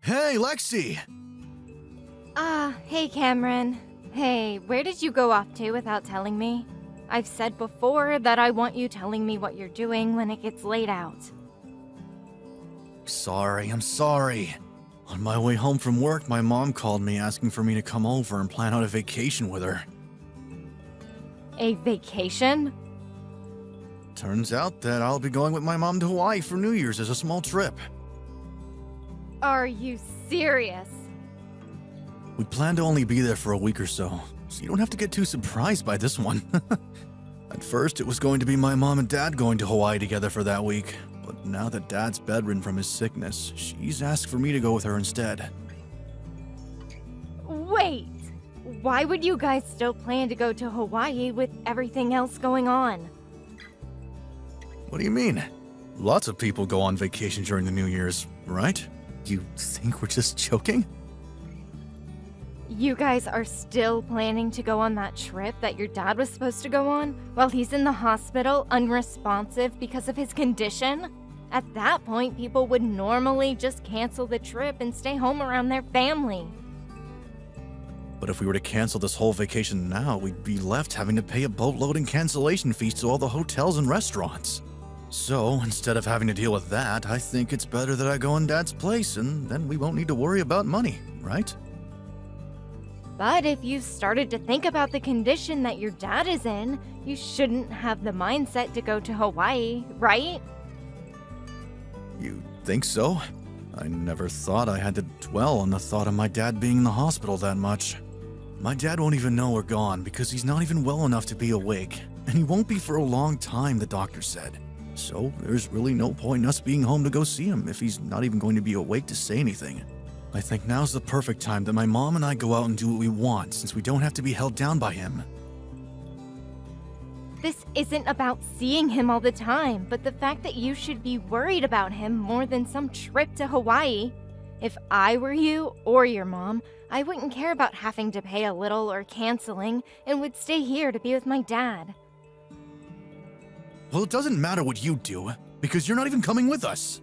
Hey, Lexi! Hey Cameron. Hey, where did you go off to without telling me? I've said before that I want you telling me what you're doing when it gets late out. I'm sorry. On my way home from work, my mom called me asking for me to come over and plan out a vacation with her. A vacation? Turns out that I'll be going with my mom to Hawaii for New Year's as a small trip. Are you serious? We plan to only be there for a week or so you don't have to get too surprised by this one. At first, it was going to be my mom and dad going to Hawaii together for that week, but now that dad's bedridden from his sickness, she's asked for me to go with her instead. Wait! Why would you guys still plan to go to Hawaii with everything else going on? What do you mean? Lots of people go on vacation during the New Year's, right? You think we're just joking? You guys are still planning to go on that trip that your dad was supposed to go on while he's in the hospital unresponsive because of his condition? At that point, people would normally just cancel the trip and stay home around their family. But if we were to cancel this whole vacation now, we'd be left having to pay a boatload in cancellation fees to all the hotels and restaurants. So, instead of having to deal with that, I think it's better that I go in Dad's place, and then we won't need to worry about money, right? But if you started to think about the condition that your dad is in, you shouldn't have the mindset to go to Hawaii, right? You think so? I never thought I had to dwell on the thought of my dad being in the hospital that much. My dad won't even know we're gone because he's not even well enough to be awake, and he won't be for a long time, the doctor said. So there's really no point in us being home to go see him if he's not even going to be awake to say anything. I think now's the perfect time that my mom and I go out and do what we want since we don't have to be held down by him. This isn't about seeing him all the time, but the fact that you should be worried about him more than some trip to Hawaii. If I were you or your mom, I wouldn't care about having to pay a little or canceling and would stay here to be with my dad. Well, it doesn't matter what you do, because you're not even coming with us.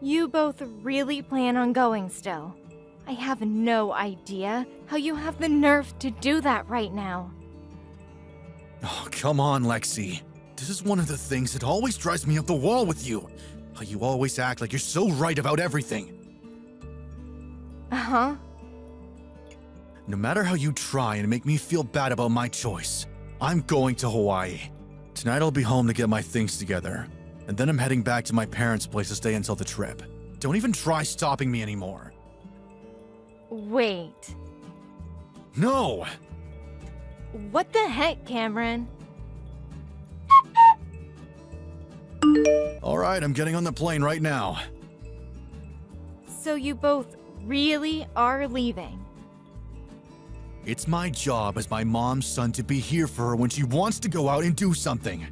You both really plan on going still. I have no idea how you have the nerve to do that right now. Oh, come on, Lexi. This is one of the things that always drives me up the wall with you. How you always act like you're so right about everything. Uh-huh. No matter how you try and make me feel bad about my choice, I'm going to Hawaii. Tonight I'll be home to get my things together, and then I'm heading back to my parents' place to stay until the trip. Don't even try stopping me anymore. Wait. No! What the heck, Cameron? All right, I'm getting on the plane right now. So you both really are leaving? It's my job as my mom's son to be here for her when she wants to go out and do something.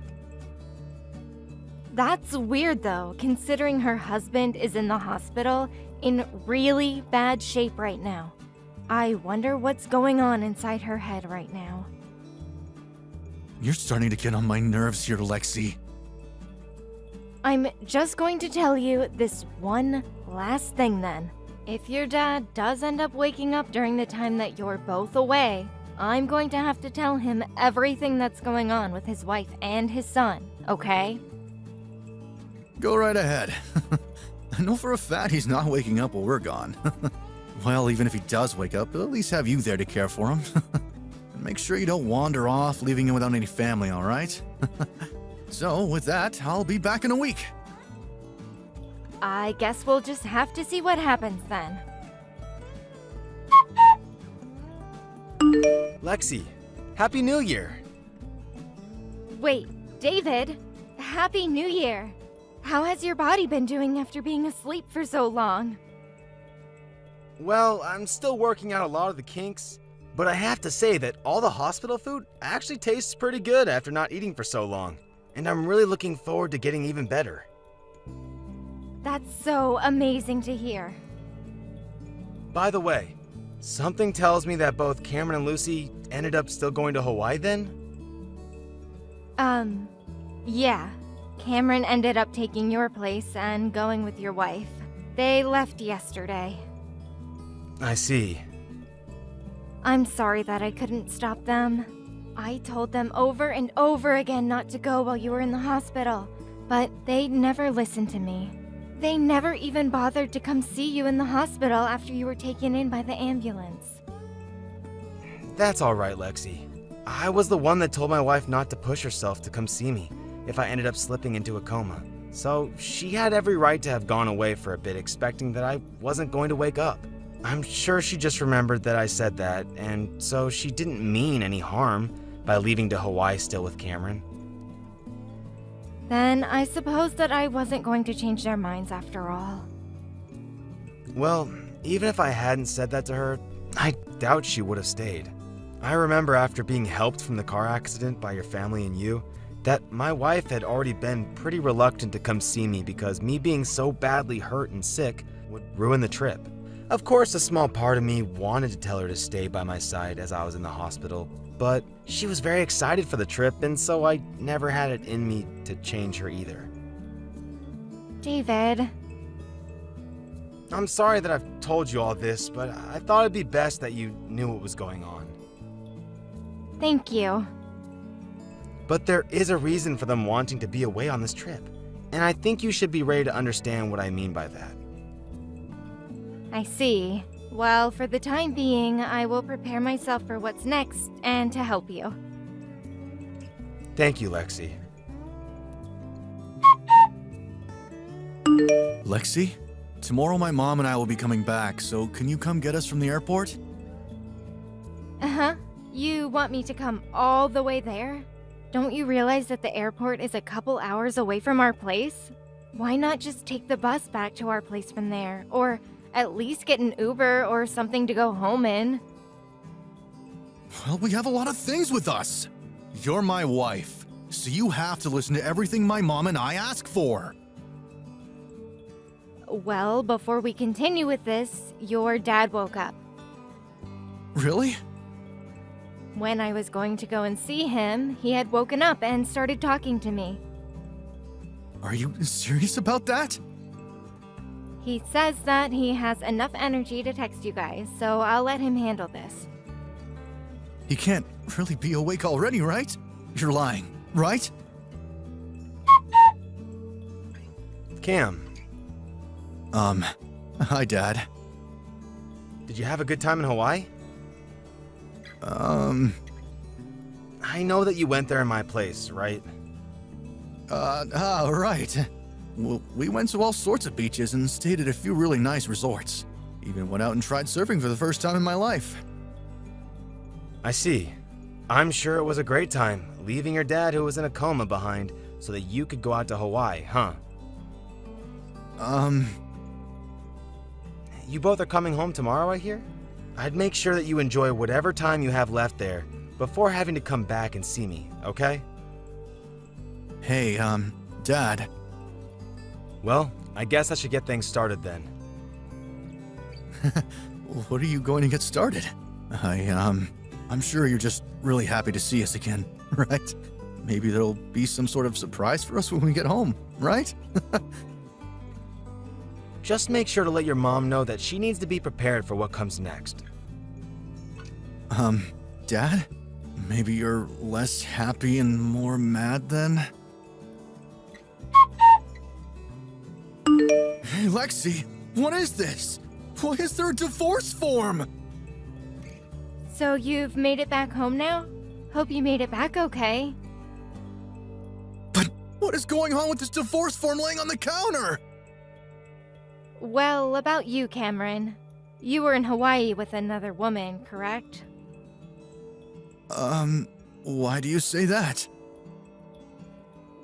That's weird though, considering her husband is in the hospital in really bad shape right now. I wonder what's going on inside her head right now. You're starting to get on my nerves here, Lexi. I'm just going to tell you this one last thing then. If your dad does end up waking up during the time that you're both away, I'm going to have to tell him everything that's going on with his wife and his son, okay? Go right ahead. I know for a fact he's not waking up while we're gone. Well, even if he does wake up, he'll at least have you there to care for him. And make sure you don't wander off, leaving him without any family, all right? So, with that, I'll be back in a week. I guess we'll just have to see what happens then. Lexi, Happy New Year! Wait, David, Happy New Year! How has your body been doing after being asleep for so long? Well, I'm still working out a lot of the kinks, but I have to say that all the hospital food actually tastes pretty good after not eating for so long, and I'm really looking forward to getting even better. That's so amazing to hear. By the way, something tells me that both Cameron and Lucy ended up still going to Hawaii then? Yeah. Cameron ended up taking your place and going with your wife. They left yesterday. I see. I'm sorry that I couldn't stop them. I told them over and over again not to go while you were in the hospital, but they never listened to me. They never even bothered to come see you in the hospital after you were taken in by the ambulance. That's alright, Lexi. I was the one that told my wife not to push herself to come see me if I ended up slipping into a coma. So she had every right to have gone away for a bit expecting that I wasn't going to wake up. I'm sure she just remembered that I said that, and so she didn't mean any harm by leaving to Hawaii still with Cameron. Then I suppose that I wasn't going to change their minds after all. Well, even if I hadn't said that to her, I doubt she would have stayed. I remember after being helped from the car accident by your family and you, that my wife had already been pretty reluctant to come see me because me being so badly hurt and sick would ruin the trip. Of course, a small part of me wanted to tell her to stay by my side as I was in the hospital, but she was very excited for the trip, and so I never had it in me to change her either. David. I'm sorry that I've told you all this, but I thought it'd be best that you knew what was going on. Thank you. But there is a reason for them wanting to be away on this trip, and I think you should be ready to understand what I mean by that. I see. Well, for the time being, I will prepare myself for what's next and to help you. Thank you, Lexi. Lexi? Tomorrow my mom and I will be coming back, so can you come get us from the airport? Uh-huh. You want me to come all the way there? Don't you realize that the airport is a couple hours away from our place? Why not just take the bus back to our place from there? Or at least get an Uber or something to go home in? Well, we have a lot of things with us. You're my wife, so you have to listen to everything my mom and I ask for. Well, before we continue with this, your dad woke up. Really? When I was going to go and see him, he had woken up and started talking to me. Are you serious about that? He says that he has enough energy to text you guys, so I'll let him handle this. He can't really be awake already, right? You're lying, right? Cam, Hi, Dad. did you have a good time in Hawaii? I know that you went there in my place, right? Right. Well, we went to all sorts of beaches and stayed at a few really nice resorts. Even went out and tried surfing for the first time in my life. I see. I'm sure it was a great time, leaving your dad who was in a coma behind so that you could go out to Hawaii, huh? You both are coming home tomorrow, I hear? I'd make sure that you enjoy whatever time you have left there before having to come back and see me, okay? Hey, Dad. Well, I guess I should get things started then. What are you going to get started? I'm sure you're just really happy to see us again, right? Maybe there'll be some sort of surprise for us when we get home, right? Just make sure to let your mom know that she needs to be prepared for what comes next. Dad? Maybe you're less happy and more mad then? Hey, Lexi, what is this? Why is there a divorce form? So you've made it back home now? Hope you made it back okay. But what is going on with this divorce form laying on the counter? Well, about you, Cameron. You were in Hawaii with another woman, correct? Why do you say that?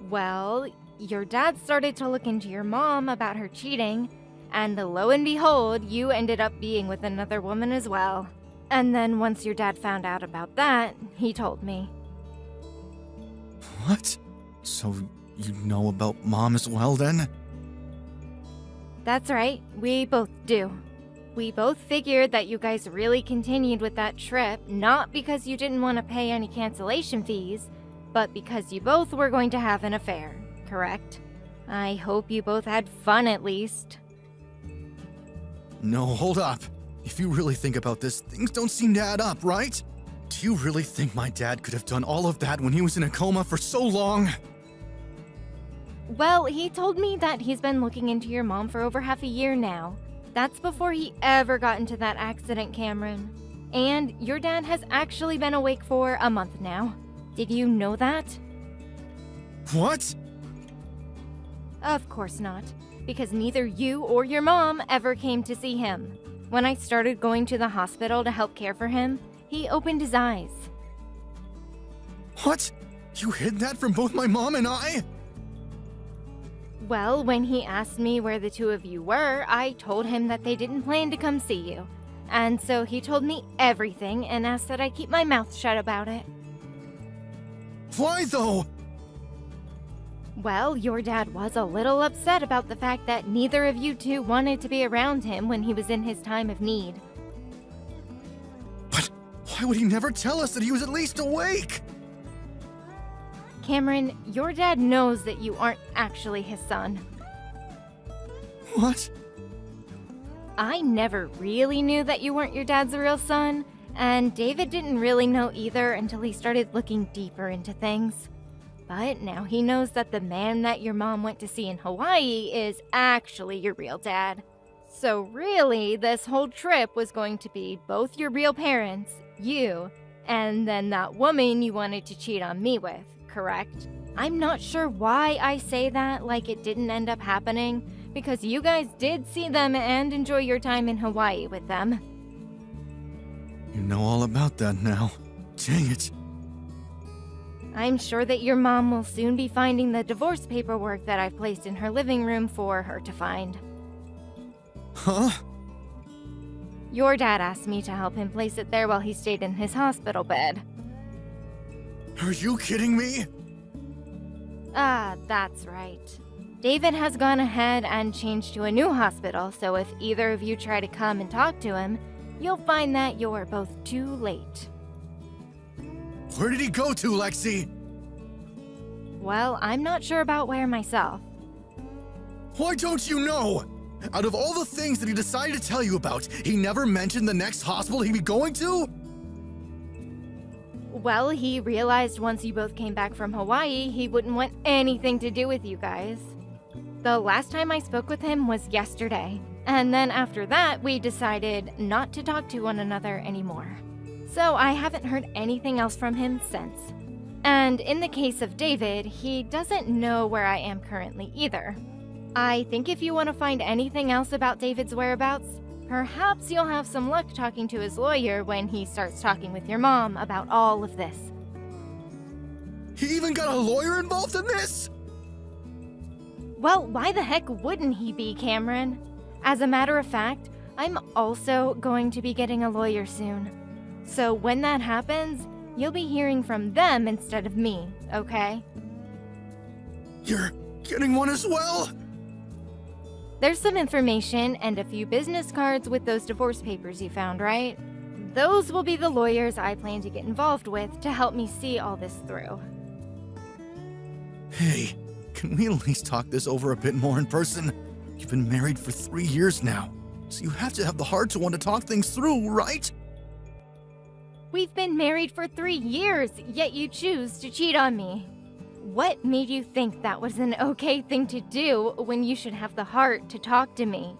Well, your dad started to look into your mom about her cheating, and lo and behold, you ended up being with another woman as well. And then once your dad found out about that, he told me. What? So you know about Mom as well then? That's right, we both do. We both figured that you guys really continued with that trip, not because you didn't want to pay any cancellation fees, but because you both were going to have an affair, correct? I hope you both had fun at least. No, hold up. If you really think about this, things don't seem to add up, right? Do you really think my dad could have done all of that when he was in a coma for so long? Well, he told me that he's been looking into your mom for over half a year now. That's before he ever got into that accident, Cameron. And your dad has actually been awake for a month now. Did you know that? What? Of course not, because neither you or your mom ever came to see him. When I started going to the hospital to help care for him, he opened his eyes. What? You hid that from both my mom and I? Well, when he asked me where the two of you were, I told him that they didn't plan to come see you. And so he told me everything and asked that I keep my mouth shut about it. Why though? Well, your dad was a little upset about the fact that neither of you two wanted to be around him when he was in his time of need. But why would he never tell us that he was at least awake? Cameron, your dad knows that you aren't actually his son. What? I never really knew that you weren't your dad's real son, and David didn't really know either until he started looking deeper into things. But now he knows that the man that your mom went to see in Hawaii is actually your real dad. So really, this whole trip was going to be both your real parents, you, and then that woman you wanted to cheat on me with, correct? I'm not sure why I say that like it didn't end up happening, because you guys did see them and enjoy your time in Hawaii with them. You know all about that now. Dang it. I'm sure that your mom will soon be finding the divorce paperwork that I've placed in her living room for her to find. Huh? Your dad asked me to help him place it there while he stayed in his hospital bed. Are you kidding me? Ah, that's right. David has gone ahead and changed to a new hospital, so if either of you try to come and talk to him, you'll find that you're both too late. Where did he go to, Lexi? Well, I'm not sure about where myself. Why don't you know? Out of all the things that he decided to tell you about, he never mentioned the next hospital he'd be going to? Well, he realized once you both came back from Hawaii, he wouldn't want anything to do with you guys. The last time I spoke with him was yesterday, and then after that, we decided not to talk to one another anymore. So I haven't heard anything else from him since. And in the case of David, he doesn't know where I am currently either. I think if you want to find anything else about David's whereabouts, perhaps you'll have some luck talking to his lawyer when he starts talking with your mom about all of this. He even got a lawyer involved in this? Well, why the heck wouldn't he be, Cameron? As a matter of fact, I'm also going to be getting a lawyer soon. So when that happens, you'll be hearing from them instead of me, okay? You're getting one as well? There's some information and a few business cards with those divorce papers you found, right? Those will be the lawyers I plan to get involved with to help me see all this through. Hey, can we at least talk this over a bit more in person? You've been married for 3 years now, so you have to have the heart to want to talk things through, right? We've been married for 3 years, yet you choose to cheat on me. What made you think that was an okay thing to do when you should have the heart to talk to me?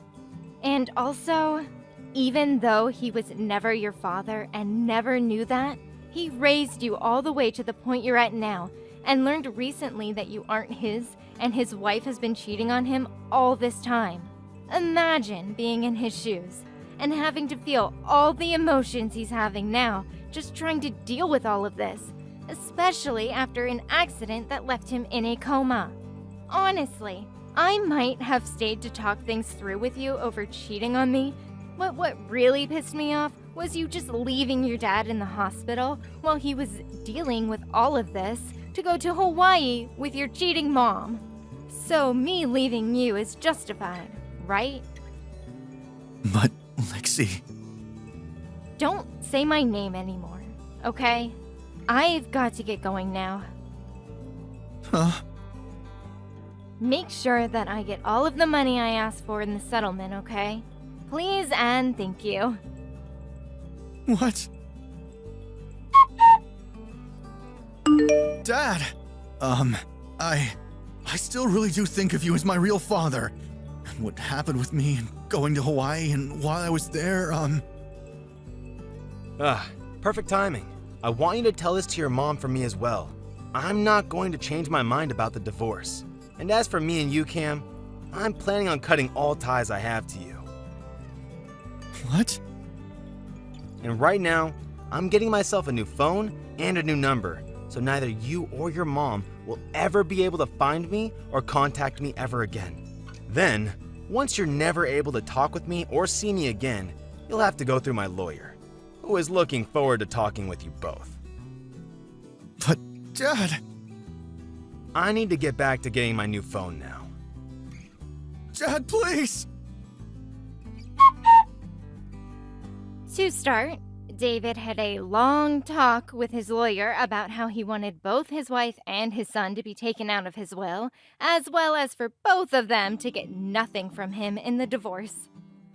And also, even though he was never your father and never knew that, he raised you all the way to the point you're at now and learned recently that you aren't his and his wife has been cheating on him all this time. Imagine being in his shoes and having to feel all the emotions he's having now just trying to deal with all of this, especially after an accident that left him in a coma. Honestly, I might have stayed to talk things through with you over cheating on me, but what really pissed me off was you just leaving your dad in the hospital while he was dealing with all of this to go to Hawaii with your cheating mom. So me leaving you is justified, right? But, Lexi... Don't say my name anymore, okay? I've got to get going now. Huh? Make sure that I get all of the money I asked for in the settlement, okay? Please and thank you. What? Dad! I still really do think of you as my real father. And what happened with me and going to Hawaii and while I was there, Perfect timing. I want you to tell this to your mom for me as well. I'm not going to change my mind about the divorce. And as for me and you, Cam, I'm planning on cutting all ties I have to you. What? And right now, I'm getting myself a new phone and a new number, so neither you or your mom will ever be able to find me or contact me ever again. Then, once you're never able to talk with me or see me again, you'll have to go through my lawyer, who is looking forward to talking with you both. But, Dad! I need to get back to getting my new phone now. Dad, please! To start, David had a long talk with his lawyer about how he wanted both his wife and his son to be taken out of his will, as well as for both of them to get nothing from him in the divorce.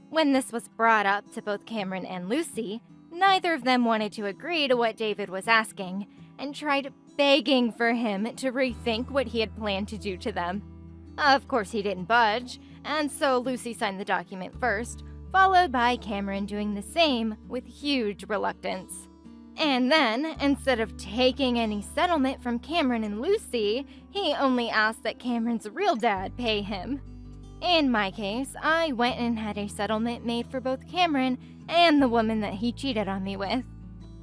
When this was brought up to both Cameron and Lucy, neither of them wanted to agree to what David was asking and tried begging for him to rethink what he had planned to do to them. Of course, he didn't budge, and so Lucy signed the document first, followed by Cameron doing the same with huge reluctance. And then, instead of taking any settlement from Cameron and Lucy, he only asked that Cameron's real dad pay him. In my case, I went and had a settlement made for both Cameron and the woman that he cheated on me with.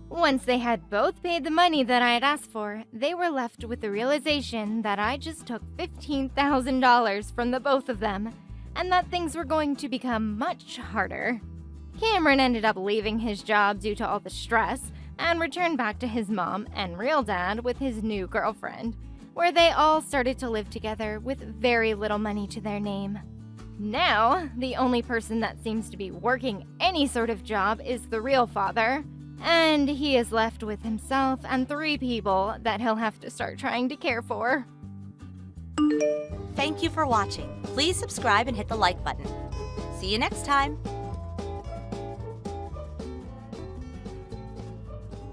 Once they had both paid the money that I had asked for, they were left with the realization that I just took $15,000 from the both of them, and that things were going to become much harder. Cameron ended up leaving his job due to all the stress and returned back to his mom and real dad with his new girlfriend, where they all started to live together with very little money to their name. Now, the only person that seems to be working any sort of job is the real father, and he is left with himself and 3 people that he'll have to start trying to care for. Thank you for watching. Please subscribe and hit the like button. See you next time.